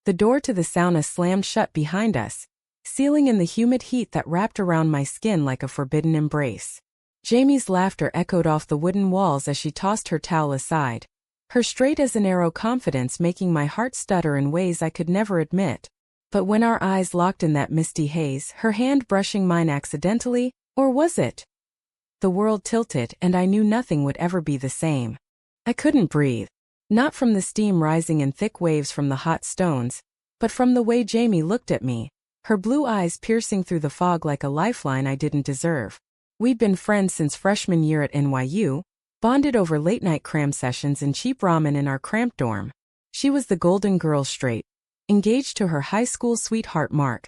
The door to the sauna slammed shut behind us, sealing in the humid heat that wrapped around my skin like a forbidden embrace. Jamie's laughter echoed off the wooden walls as she tossed her towel aside, her straight-as-an-arrow confidence making my heart stutter in ways I could never admit. But when our eyes locked in that misty haze, her hand brushing mine accidentally, or was it? The world tilted and I knew nothing would ever be the same. I couldn't breathe. Not from the steam rising in thick waves from the hot stones, but from the way Jamie looked at me, her blue eyes piercing through the fog like a lifeline I didn't deserve. We'd been friends since freshman year at NYU, bonded over late-night cram sessions and cheap ramen in our cramped dorm. She was the golden girl straight, engaged to her high school sweetheart Mark,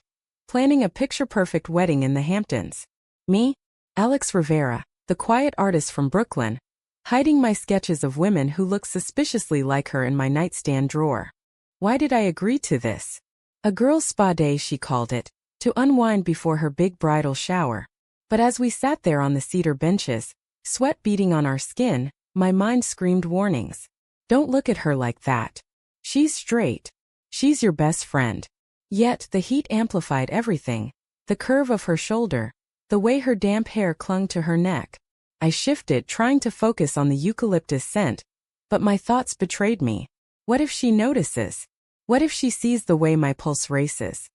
planning a picture-perfect wedding in the Hamptons. Me, Alex Rivera, the quiet artist from Brooklyn, hiding my sketches of women who looked suspiciously like her in my nightstand drawer. Why did I agree to this? A girl's spa day, she called it, to unwind before her big bridal shower. But as we sat there on the cedar benches, sweat beading on our skin, my mind screamed warnings. Don't look at her like that. She's straight. She's your best friend. Yet the heat amplified everything, the curve of her shoulder, the way her damp hair clung to her neck. I shifted, trying to focus on the eucalyptus scent, but my thoughts betrayed me. What if she notices? What if she sees the way my pulse races?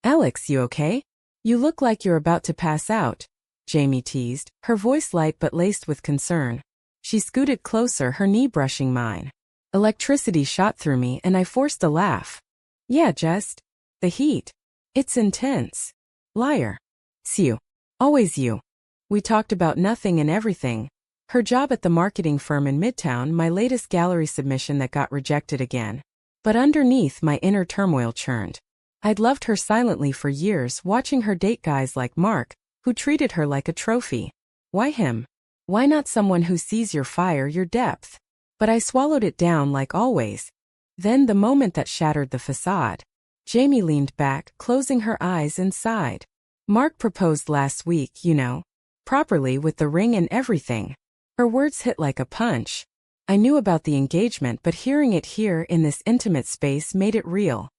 Alex, you okay? You look like you're about to pass out, Jamie teased, her voice light but laced with concern. She scooted closer, her knee brushing mine. Electricity shot through me and I forced a laugh. Yeah, just the heat. It's intense. Liar. It's you. Always you. We talked about nothing and everything. Her job at the marketing firm in Midtown, my latest gallery submission that got rejected again. But underneath, my inner turmoil churned. I'd loved her silently for years, watching her date guys like Mark, who treated her like a trophy. Why him? Why not someone who sees your fire, your depth? But I swallowed it down like always. Then the moment that shattered the facade. Jamie leaned back, closing her eyes and sighed. Mark proposed last week, you know. Properly, with the ring and everything. Her words hit like a punch. I knew about the engagement, but hearing it here in this intimate space made it real.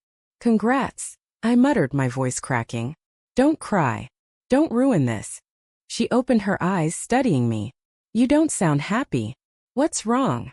Congrats, I muttered, my voice cracking. Don't cry. Don't ruin this. She opened her eyes, studying me. You don't sound happy. What's wrong?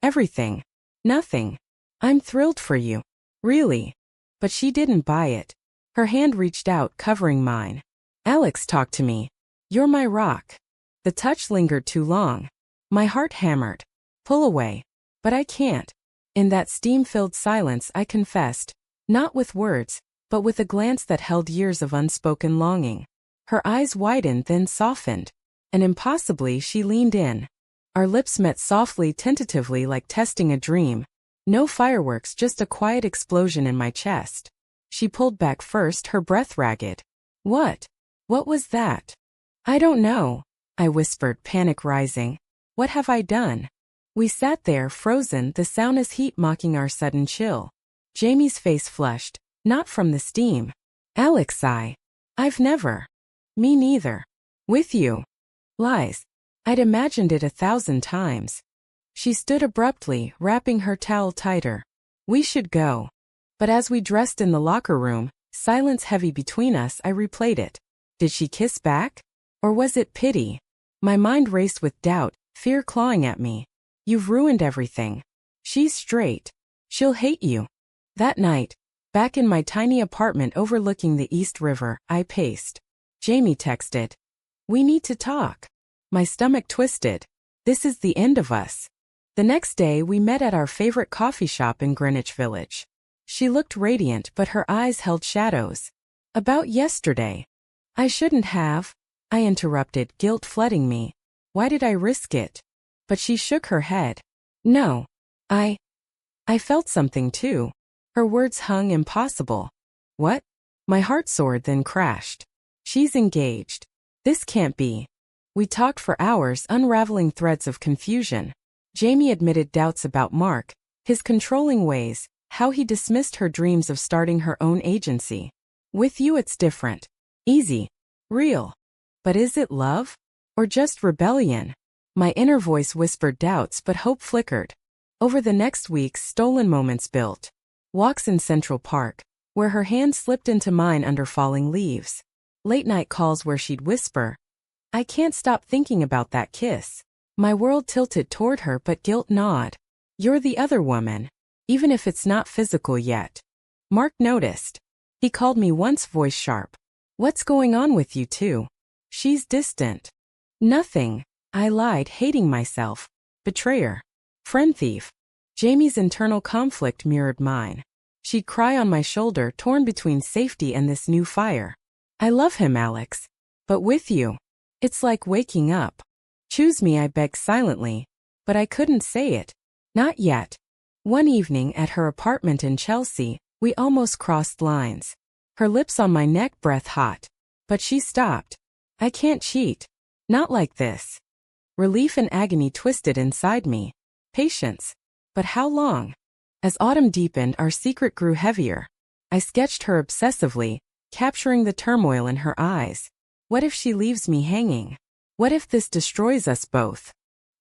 Everything. Nothing. I'm thrilled for you. Really. But she didn't buy it. Her hand reached out, covering mine. Alex, talk to me. You're my rock. The touch lingered too long. My heart hammered. Pull away. But I can't. In that steam-filled silence, I confessed. Not with words, but with a glance that held years of unspoken longing. Her eyes widened, then softened. And impossibly, she leaned in. Our lips met softly, tentatively, like testing a dream. No fireworks, just a quiet explosion in my chest. She pulled back first, her breath ragged. What? What was that? I don't know, I whispered, panic rising. What have I done? We sat there, frozen, the sauna's heat mocking our sudden chill. Jamie's face flushed, not from the steam. Alex, I've never. Me neither. With you. Lies. I'd imagined it 1,000 times. She stood abruptly, wrapping her towel tighter. We should go. But as we dressed in the locker room, silence heavy between us, I replayed it. Did she kiss back? Or was it pity? My mind raced with doubt, fear clawing at me. You've ruined everything. She's straight. She'll hate you. That night, back in my tiny apartment overlooking the East River, I paced. Jamie texted. We need to talk. My stomach twisted. This is the end of us. The next day we met at our favorite coffee shop in Greenwich Village. She looked radiant, but her eyes held shadows. About yesterday. I shouldn't have. I interrupted, guilt flooding me. Why did I risk it? But she shook her head. No. I felt something too. Her words hung impossible. What? My heart soared, then crashed. She's engaged. This can't be. We talked for hours, unraveling threads of confusion. Jamie admitted doubts about Mark, his controlling ways, how he dismissed her dreams of starting her own agency. With you it's different. Easy. Real. But is it love? Or just rebellion? My inner voice whispered doubts, but hope flickered. Over the next weeks, stolen moments built. Walks in Central Park, where her hand slipped into mine under falling leaves. Late-night calls where she'd whisper, "I can't stop thinking about that kiss." My world tilted toward her but guilt gnawed. "You're the other woman, even if it's not physical yet." Mark noticed. He called me once, voice sharp. "What's going on with you two?" "She's distant." "Nothing," I lied, hating myself. Betrayer. Friend thief. Jamie's internal conflict mirrored mine. She'd cry on my shoulder, torn between safety and this new fire. "I love him, Alex. But with you, it's like waking up." "Choose me," I begged silently. But I couldn't say it. Not yet. One evening at her apartment in Chelsea, we almost crossed lines. Her lips on my neck, breath hot. But she stopped. "I can't cheat. Not like this." Relief and agony twisted inside me. Patience. But how long? As autumn deepened, our secret grew heavier. I sketched her obsessively, capturing the turmoil in her eyes. What if she leaves me hanging? What if this destroys us both?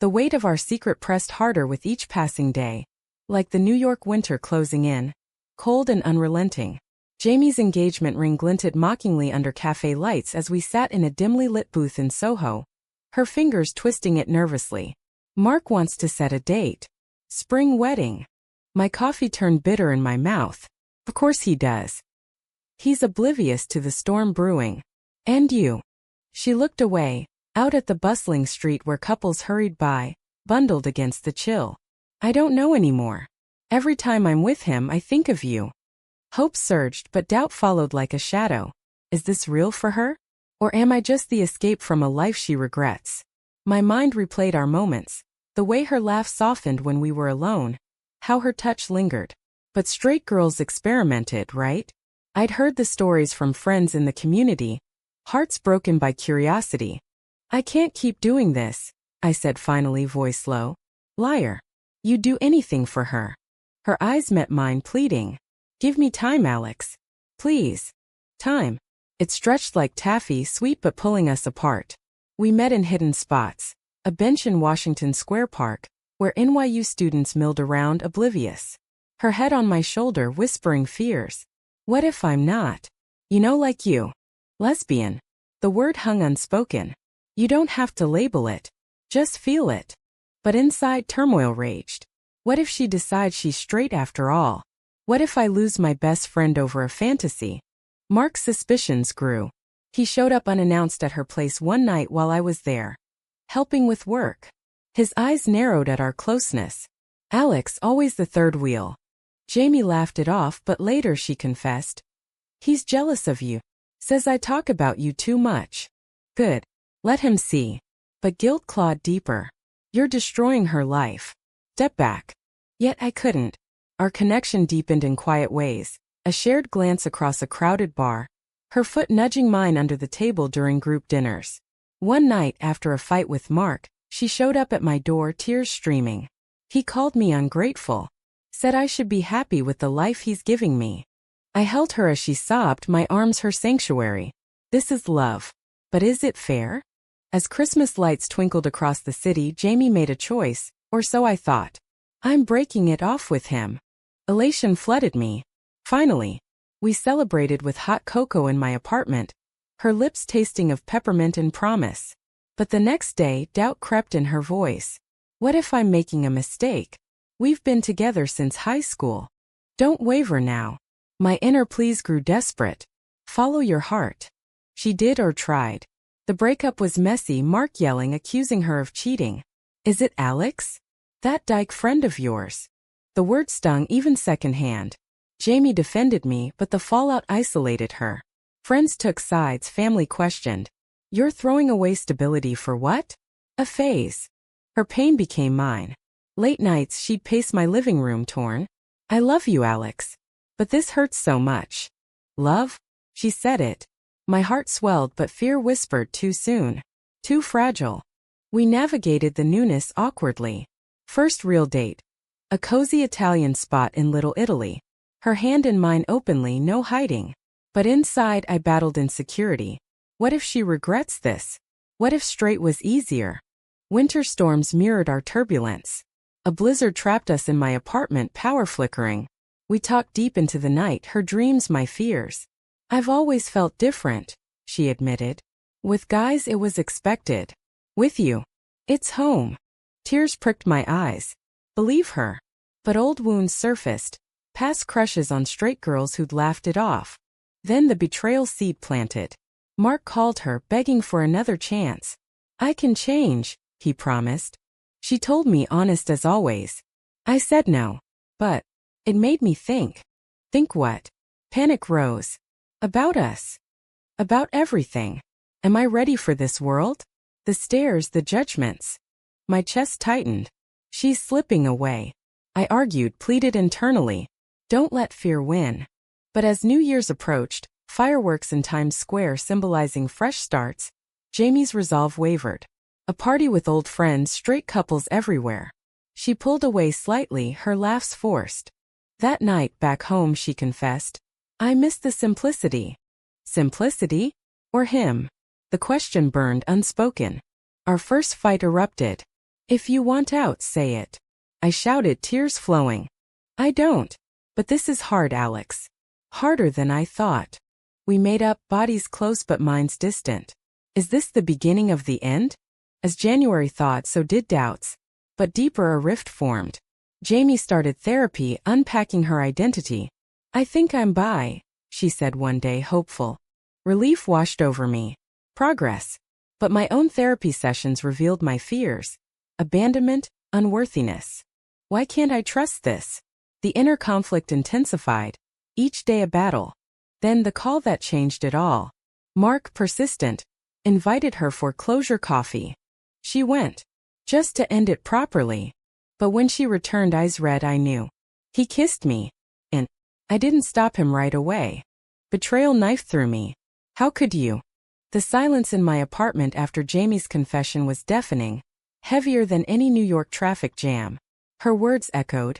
The weight of our secret pressed harder with each passing day, like the New York winter closing in, cold and unrelenting. Jamie's engagement ring glinted mockingly under cafe lights as we sat in a dimly lit booth in Soho, her fingers twisting it nervously. "Mark wants to set a date. Spring wedding." My coffee turned bitter in my mouth. "Of course he does. He's oblivious to the storm brewing. And you." She looked away, out at the bustling street where couples hurried by, bundled against the chill. "I don't know anymore. Every time I'm with him, I think of you." Hope surged, but doubt followed like a shadow. Is this real for her? Or am I just the escape from a life she regrets? My mind replayed our moments, the way her laugh softened when we were alone, how her touch lingered. But straight girls experimented, right? I'd heard the stories from friends in the community, hearts broken by curiosity. "I can't keep doing this," I said finally, voice low. "Liar. You'd do anything for her." Her eyes met mine, pleading. "Give me time, Alex. Please." Time. It stretched like taffy, sweet but pulling us apart. We met in hidden spots. A bench in Washington Square Park, where NYU students milled around, oblivious. Her head on my shoulder, whispering fears. "What if I'm not? You know, like you. Lesbian." The word hung unspoken. You don't have to label it. Just feel it. But inside, turmoil raged. What if she decides she's straight after all? What if I lose my best friend over a fantasy? Mark's suspicions grew. He showed up unannounced at her place one night while I was there, helping with work. His eyes narrowed at our closeness. "Alex, always the third wheel." Jamie laughed it off, but later she confessed. "He's jealous of you. Says I talk about you too much." Good. Let him see. But guilt clawed deeper. "You're destroying her life." Step back. Yet I couldn't. Our connection deepened in quiet ways. A shared glance across a crowded bar, her foot nudging mine under the table during group dinners. One night after a fight with Mark, she showed up at my door, tears streaming. He called me ungrateful. Said I should be happy with the life he's giving me. I held her as she sobbed, my arms her sanctuary. This is love. But is it fair? As Christmas lights twinkled across the city, Jamie made a choice, or so I thought. I'm breaking it off with him. Elation flooded me. Finally, we celebrated with hot cocoa in my apartment, her lips tasting of peppermint and promise. But the next day, doubt crept in her voice. What if I'm making a mistake? We've been together since high school. Don't waver now. My inner pleas grew desperate. Follow your heart. She did, or tried. The breakup was messy, Mark yelling, accusing her of cheating. Is it Alex? That dyke friend of yours? The word stung even secondhand. Jamie defended me, but the fallout isolated her. Friends took sides, family questioned. You're throwing away stability for what? A phase. Her pain became mine. Late nights she'd pace my living room, torn. I love you, Alex. But this hurts so much. Love? She said it. My heart swelled, but fear whispered too soon. Too fragile. We navigated the newness awkwardly. First real date. A cozy Italian spot in Little Italy. Her hand in mine openly, no hiding. But inside I battled insecurity. What if she regrets this? What if straight was easier? Winter storms mirrored our turbulence. A blizzard trapped us in my apartment, power flickering. We talked deep into the night, her dreams, my fears. I've always felt different, she admitted. With guys it was expected. With you, it's home. Tears pricked my eyes. Believe her. But old wounds surfaced, past crushes on straight girls who'd laughed it off. Then the betrayal seed planted. Mark called her, begging for another chance. I can change, he promised. She told me, honest as always. I said no. But it made me think. Think what? Panic rose. About us. About everything. Am I ready for this world? The stares, the judgments. My chest tightened. She's slipping away. I argued, pleaded internally. Don't let fear win. But as New Year's approached, fireworks in Times Square symbolizing fresh starts, Jamie's resolve wavered. A party with old friends, straight couples everywhere. She pulled away slightly, her laughs forced. That night back home, she confessed, I missed the simplicity. Simplicity? Or him? The question burned unspoken. Our first fight erupted. If you want out, say it. I shouted, tears flowing. I don't. But this is hard, Alex. Harder than I thought. We made up, bodies close but minds distant. Is this the beginning of the end? As January thought, so did doubts. But deeper a rift formed. Jamie started therapy, unpacking her identity. I think I'm bi, she said one day, hopeful. Relief washed over me. Progress. But my own therapy sessions revealed my fears. Abandonment, unworthiness. Why can't I trust this? The inner conflict intensified. Each day a battle. Then the call that changed it all. Mark, persistent, invited her for closure coffee. She went. Just to end it properly. But when she returned, eyes red, I knew. He kissed me. And I didn't stop him right away. Betrayal knifed through me. How could you? The silence in my apartment after Jamie's confession was deafening, heavier than any New York traffic jam. Her words echoed.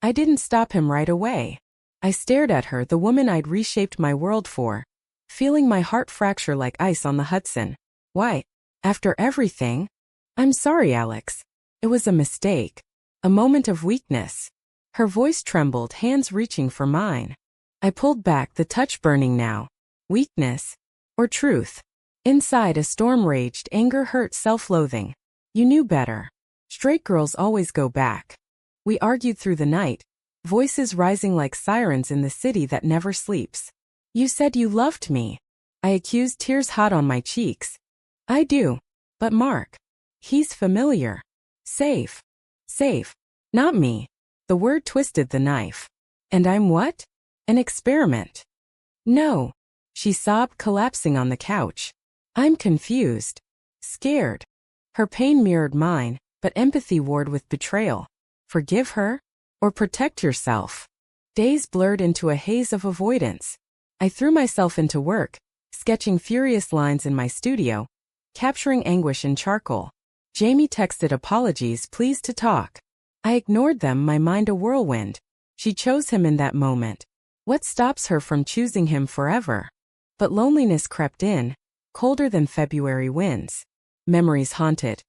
I didn't stop him right away. I stared at her, the woman I'd reshaped my world for, feeling my heart fracture like ice on the Hudson. Why? After everything? I'm sorry, Alex. It was a mistake. A moment of weakness. Her voice trembled, hands reaching for mine. I pulled back, the touch burning now. Weakness? Or truth? Inside a storm raged, anger, hurt, self-loathing. You knew better. Straight girls always go back. We argued through the night, voices rising like sirens in the city that never sleeps. You said you loved me. I accused, tears hot on my cheeks. I do. But Mark. He's familiar. Safe. Safe. Not me. The word twisted the knife. And I'm what? An experiment. No. She sobbed, collapsing on the couch. I'm confused. Scared. Her pain mirrored mine, but empathy warred with betrayal. Forgive her? Or protect yourself? Days blurred into a haze of avoidance. I threw myself into work, sketching furious lines in my studio, capturing anguish in charcoal. Jamie texted apologies, pleased to talk. I ignored them, my mind a whirlwind. She chose him in that moment. What stops her from choosing him forever? But loneliness crept in, colder than February winds. Memories haunted.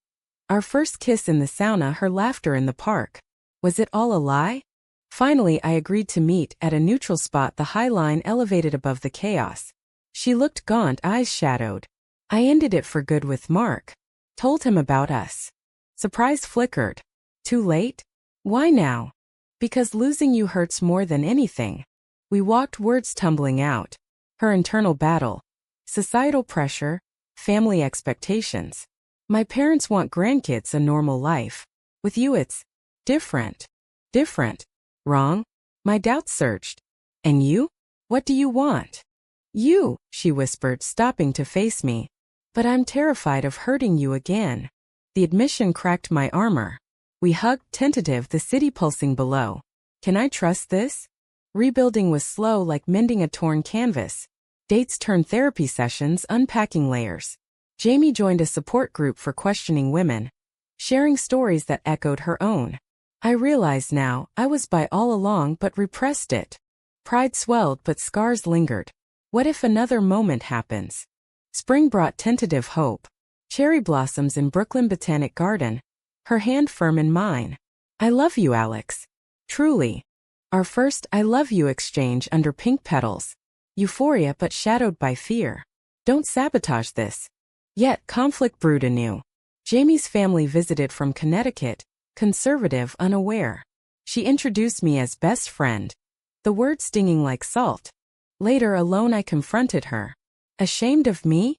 Our first kiss in the sauna, her laughter in the park. Was it all a lie? Finally, I agreed to meet at a neutral spot, the high line elevated above the chaos. She looked gaunt, eyes shadowed. I ended it for good with Mark. Told him about us. Surprise flickered. Too late? Why now? Because losing you hurts more than anything. We walked, words tumbling out. Her internal battle. Societal pressure. Family expectations. My parents want grandkids, a normal life. With you it's different. Different. Wrong? My doubts surged. And you? What do you want? You, she whispered, stopping to face me. But I'm terrified of hurting you again. The admission cracked my armor. We hugged, tentative, the city pulsing below. Can I trust this? Rebuilding was slow, like mending a torn canvas. Dates turned therapy sessions, unpacking layers. Jamie joined a support group for questioning women, sharing stories that echoed her own. I realized now, I was bi all along but repressed it. Pride swelled but scars lingered. What if another moment happens? Spring brought tentative hope. Cherry blossoms in Brooklyn Botanic Garden. Her hand firm in mine. I love you, Alex. Truly. Our first I love you exchange under pink petals. Euphoria but shadowed by fear. Don't sabotage this. Yet conflict brewed anew. Jamie's family visited from Connecticut, conservative, unaware. She introduced me as best friend. The word stinging like salt. Later alone I confronted her. Ashamed of me?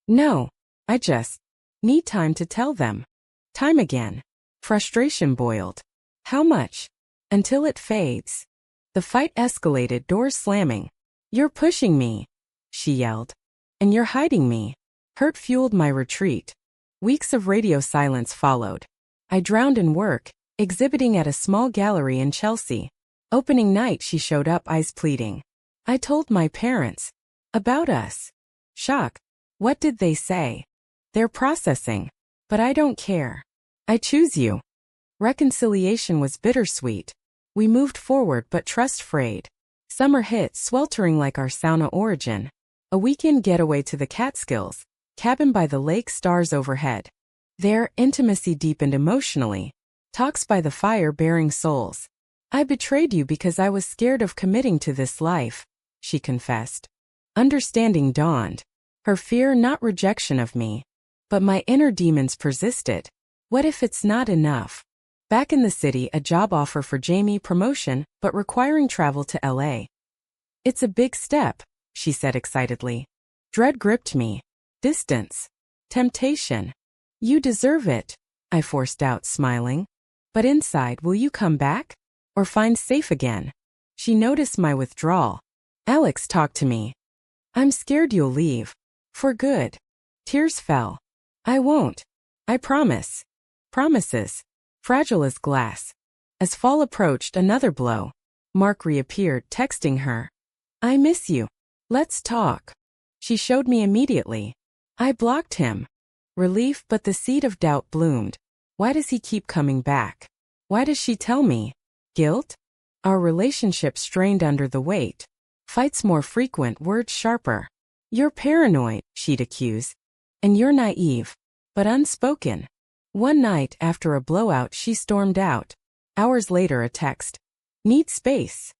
No. I just need time to tell them. Time again. Frustration boiled. How much? Until it fades. The fight escalated, doors slamming. You're pushing me, she yelled. And you're hiding me. Hurt fueled my retreat. Weeks of radio silence followed. I drowned in work, exhibiting at a small gallery in Chelsea. Opening night she showed up, eyes pleading. I told my parents. About us. Shock. What did they say? They're processing. But I don't care. I choose you. Reconciliation was bittersweet. We moved forward but trust frayed. Summer hit, sweltering like our sauna origin. A weekend getaway to the Catskills, cabin by the lake, stars overhead. There, intimacy deepened emotionally. Talks by the fire, bearing souls. I betrayed you because I was scared of committing to this life, she confessed. Understanding dawned. Her fear, not rejection of me. But my inner demons persisted. What if it's not enough? Back in the city, a job offer for Jamie, promotion, but requiring travel to LA. It's a big step, she said excitedly. Dread gripped me. Distance. Temptation. You deserve it, I forced out, smiling. But inside, will you come back? Or find safe again? She noticed my withdrawal. Alex, talk to me. I'm scared you'll leave. For good. Tears fell. I won't. I promise. Promises. Fragile as glass. As fall approached, another blow. Mark reappeared, texting her. I miss you. Let's talk. She showed me immediately. I blocked him. Relief, but the seed of doubt bloomed. Why does he keep coming back? Why does she tell me? Guilt? Our relationship strained under the weight. Fights more frequent, words sharper. You're paranoid, she'd accuse. And you're naive. But unspoken. One night, after a blowout, she stormed out. Hours later, a text. Need space.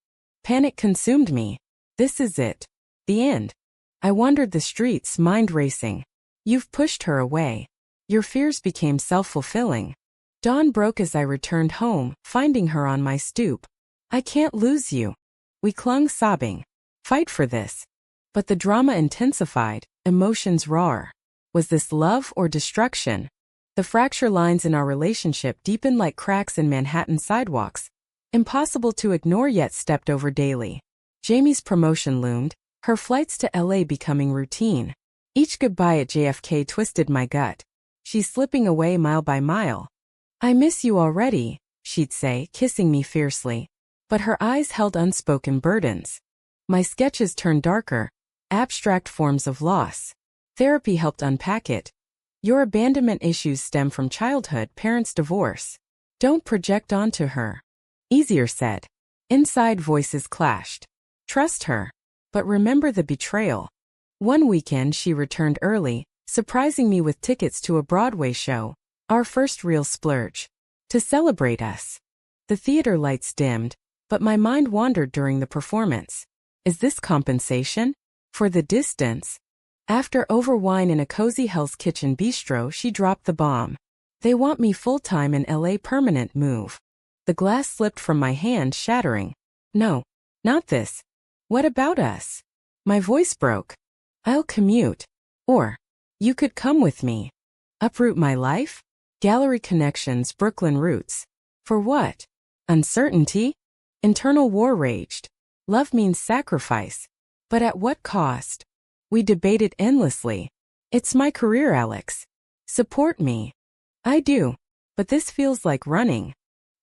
Panic consumed me. This is it. The end. I wandered the streets, mind racing. You've pushed her away. Your fears became self-fulfilling. Dawn broke as I returned home, finding her on my stoop. I can't lose you. We clung, sobbing. Fight for this. But the drama intensified, emotions raw. Was this love or destruction? The fracture lines in our relationship deepened like cracks in Manhattan sidewalks. Impossible to ignore, yet stepped over daily. Jamie's promotion loomed, her flights to LA becoming routine. Each goodbye at JFK twisted my gut. She's slipping away mile by mile. I miss you already, she'd say, kissing me fiercely. But her eyes held unspoken burdens. My sketches turned darker, abstract forms of loss. Therapy helped unpack it. Your abandonment issues stem from childhood, parents' divorce. Don't project onto her. Easier said. Inside voices clashed. Trust her. But remember the betrayal. One weekend she returned early, surprising me with tickets to a Broadway show, our first real splurge. To celebrate us. The theater lights dimmed, but my mind wandered during the performance. Is this compensation? For the distance? After over wine in a cozy Hell's Kitchen bistro, she dropped the bomb. They want me full-time in LA, permanent move. The glass slipped from my hand, shattering. No, not this. What about us? My voice broke. I'll commute. Or, you could come with me. Uproot my life? Gallery connections, Brooklyn roots. For what? Uncertainty? Internal war raged. Love means sacrifice. But at what cost? We debated endlessly. It's my career, Alex. Support me. I do. But this feels like running.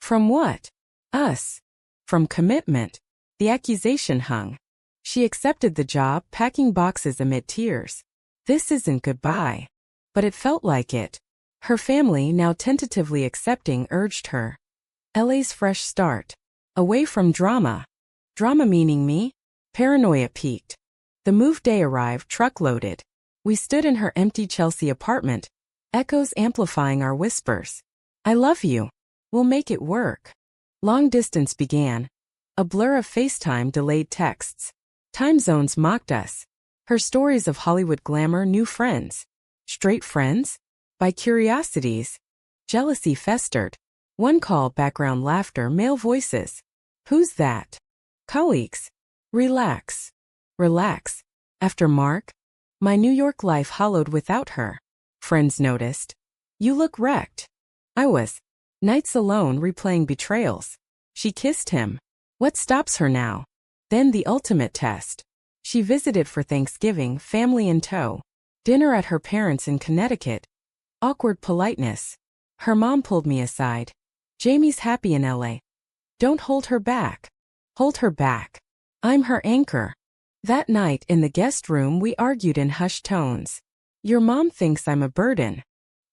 From what? Us. From commitment. The accusation hung. She accepted the job, packing boxes amid tears. This isn't goodbye. But it felt like it. Her family, now tentatively accepting, urged her. LA's fresh start. Away from drama. Drama meaning me? Paranoia peaked. The move day arrived, truckloaded. We stood in her empty Chelsea apartment, echoes amplifying our whispers. I love you. We'll make it work. Long distance began. A blur of FaceTime delayed texts. Time zones mocked us. Her stories of Hollywood glamour new friends. Straight friends? By curiosities. Jealousy festered. One call background laughter male voices. Who's that? Colleagues. Relax. Relax. After Mark? My New York life hollowed without her. Friends noticed. You look wrecked. I was. Nights alone replaying betrayals. She kissed him. What stops her now? Then the ultimate test. She visited for Thanksgiving, family in tow. Dinner at her parents' in Connecticut. Awkward politeness. Her mom pulled me aside. Jamie's happy in LA. Don't hold her back. Hold her back. I'm her anchor. That night in the guest room we argued in hushed tones. Your mom thinks I'm a burden.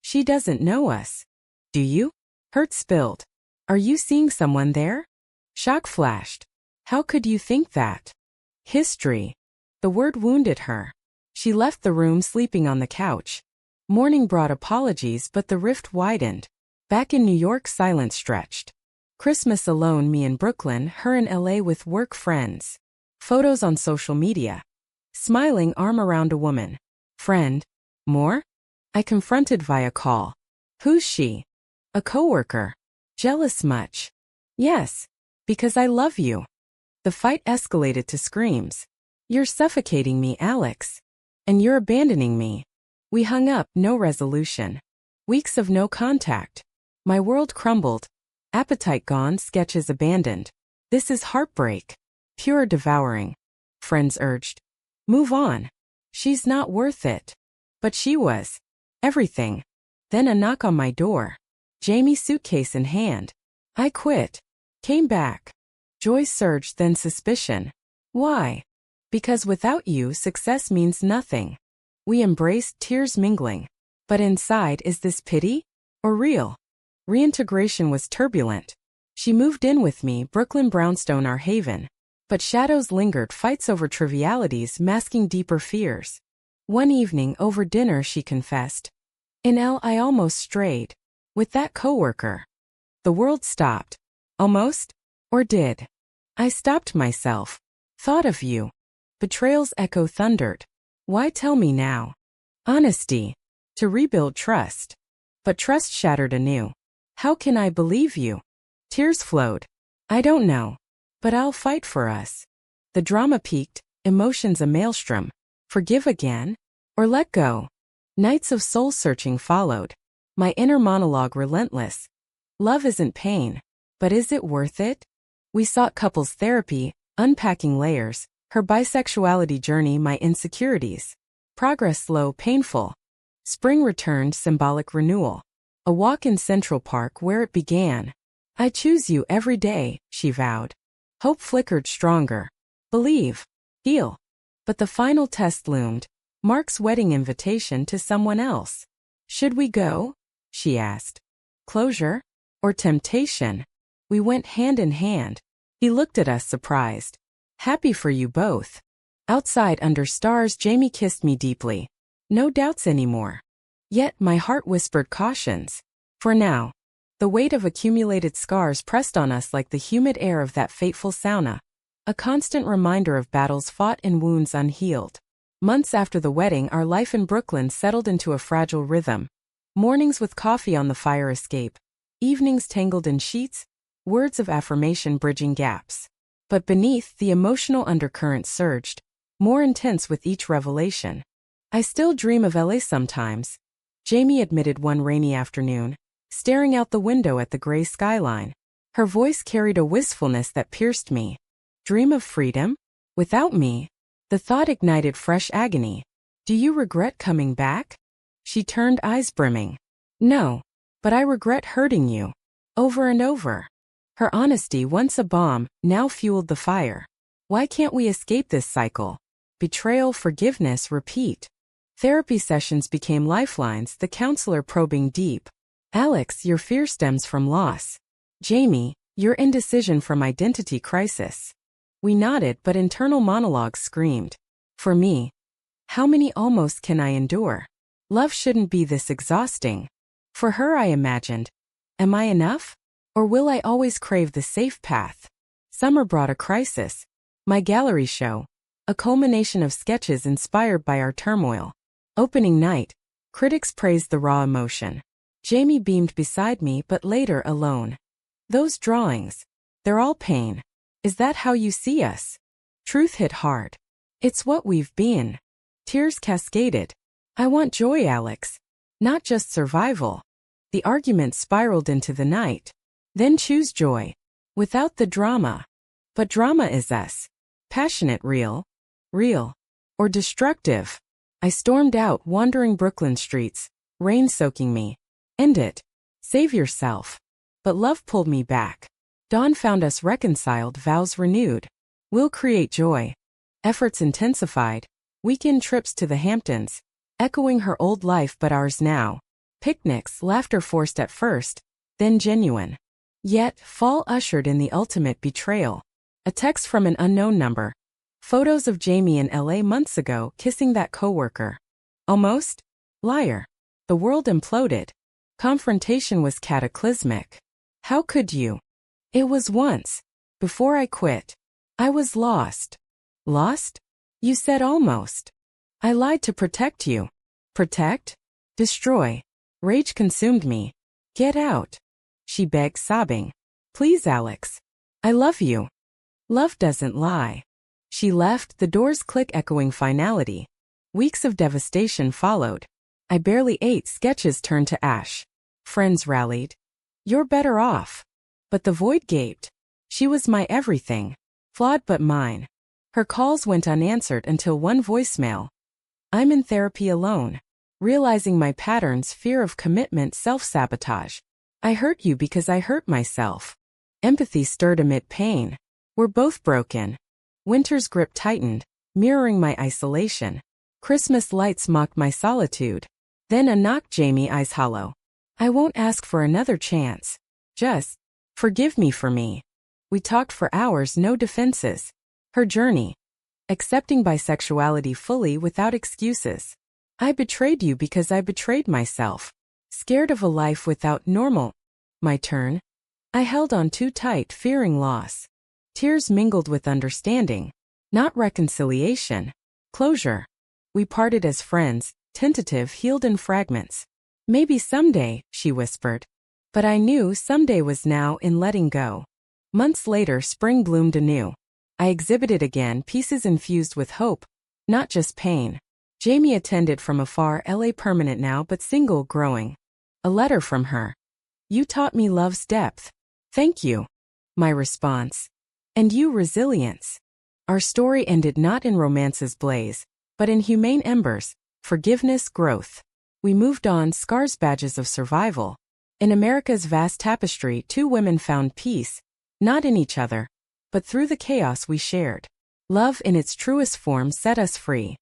She doesn't know us. Do you? Hurt spilled. Are you seeing someone there? Shock flashed. How could you think that? History. The word wounded her. She left the room sleeping on the couch. Morning brought apologies but the rift widened. Back in New York silence stretched. Christmas alone me in Brooklyn, her in LA with work friends. Photos on social media. Smiling arm around a woman. Friend. More? I confronted via call. Who's she? A coworker. Jealous much? Yes. Because I love you. The fight escalated to screams. You're suffocating me, Alex. And you're abandoning me. We hung up, no resolution. Weeks of no contact. My world crumbled. Appetite gone, sketches abandoned. This is heartbreak. Pure devouring. Friends urged. Move on. She's not worth it. But she was. Everything. Then a knock on my door. Jamie suitcase in hand. I quit. Came back. Joy surged, then suspicion. Why? Because without you, success means nothing. We embraced, tears mingling. But inside, is this pity? Or real? Reintegration was turbulent. She moved in with me, Brooklyn brownstone our haven. But shadows lingered, fights over trivialities masking deeper fears. One evening over dinner she confessed. In L I almost strayed. With that coworker. The world stopped. Almost? Or did? I stopped myself. Thought of you. Betrayal's echo thundered. Why tell me now? Honesty. To rebuild trust. But trust shattered anew. How can I believe you? Tears flowed. I don't know. But I'll fight for us. The drama peaked, emotions a maelstrom. Forgive again? Or let go? Nights of soul-searching followed. My inner monologue relentless. Love isn't pain. But is it worth it? We sought couples therapy, unpacking layers, her bisexuality journey, my insecurities. Progress slow, painful. Spring returned, symbolic renewal. A walk in Central Park where it began. I choose you every day, she vowed. Hope flickered stronger. Believe. Heal. But the final test loomed. Mark's wedding invitation to someone else. Should we go? She asked. Closure? Or temptation? We went hand in hand. He looked at us surprised. Happy for you both. Outside under stars Jamie kissed me deeply. No doubts anymore. Yet my heart whispered cautions. For now. The weight of accumulated scars pressed on us like the humid air of that fateful sauna. A constant reminder of battles fought and wounds unhealed. Months after the wedding our life in Brooklyn settled into a fragile rhythm. Mornings with coffee on the fire escape. Evenings tangled in sheets. Words of affirmation bridging gaps. But beneath, the emotional undercurrent surged. More intense with each revelation. I still dream of LA sometimes. Jamie admitted one rainy afternoon, staring out the window at the gray skyline. Her voice carried a wistfulness that pierced me. Dream of freedom? Without me? The thought ignited fresh agony. Do you regret coming back? She turned, eyes brimming. No. But I regret hurting you. Over and over. Her honesty, once a bomb, now fueled the fire. Why can't we escape this cycle? Betrayal, forgiveness, repeat. Therapy sessions became lifelines, the counselor probing deep. Alex, your fear stems from loss. Jamie, your indecision from identity crisis. We nodded, but internal monologues screamed. For me, how many almost can I endure? Love shouldn't be this exhausting. For her I imagined. Am I enough? Or will I always crave the safe path? Summer brought a crisis. My gallery show. A culmination of sketches inspired by our turmoil. Opening night. Critics praised the raw emotion. Jamie beamed beside me but later alone. Those drawings. They're all pain. Is that how you see us? Truth hit hard. It's what we've been. Tears cascaded. I want joy, Alex. Not just survival. The argument spiraled into the night. Then choose joy. Without the drama. But drama is us. Passionate, real, or destructive. I stormed out, wandering Brooklyn streets, rain soaking me. End it. Save yourself. But love pulled me back. Dawn found us reconciled, vows renewed. We'll create joy. Efforts intensified. Weekend trips to the Hamptons. Echoing her old life but ours now. Picnics, laughter forced at first, then genuine. Yet, fall ushered in the ultimate betrayal. A text from an unknown number. Photos of Jamie in LA months ago kissing that coworker. Almost? Liar. The world imploded. Confrontation was cataclysmic. How could you? It was once. Before I quit. I was lost. Lost? You said almost. I lied to protect you. Protect? Destroy. Rage consumed me. Get out. She begged, sobbing. Please, Alex. I love you. Love doesn't lie. She left, the door's click echoing finality. Weeks of devastation followed. I barely ate, sketches turned to ash. Friends rallied. You're better off. But the void gaped. She was my everything. Flawed but mine. Her calls went unanswered until one voicemail. I'm in therapy alone. Realizing my patterns, fear of commitment, self-sabotage. I hurt you because I hurt myself. Empathy stirred amid pain. We're both broken. Winter's grip tightened, mirroring my isolation. Christmas lights mocked my solitude. Then a knock, Jamie, eyes hollow. I won't ask for another chance. Just forgive me for me. We talked for hours, no defenses. Her journey. Accepting bisexuality fully without excuses. I betrayed you because I betrayed myself. Scared of a life without normal. My turn. I held on too tight, fearing loss. Tears mingled with understanding. Not reconciliation. Closure. We parted as friends, tentative, healed in fragments. Maybe someday, she whispered. But I knew someday was now in letting go. Months later, spring bloomed anew. I exhibited again, pieces infused with hope, not just pain. Jamie attended from afar, LA permanent now but single, growing. A letter from her. You taught me love's depth. Thank you. My response. And you resilience. Our story ended not in romance's blaze, but in humane embers, forgiveness, growth. We moved on, scars, badges of survival. In America's vast tapestry, two women found peace, not in each other, but through the chaos we shared. Love in its truest form set us free.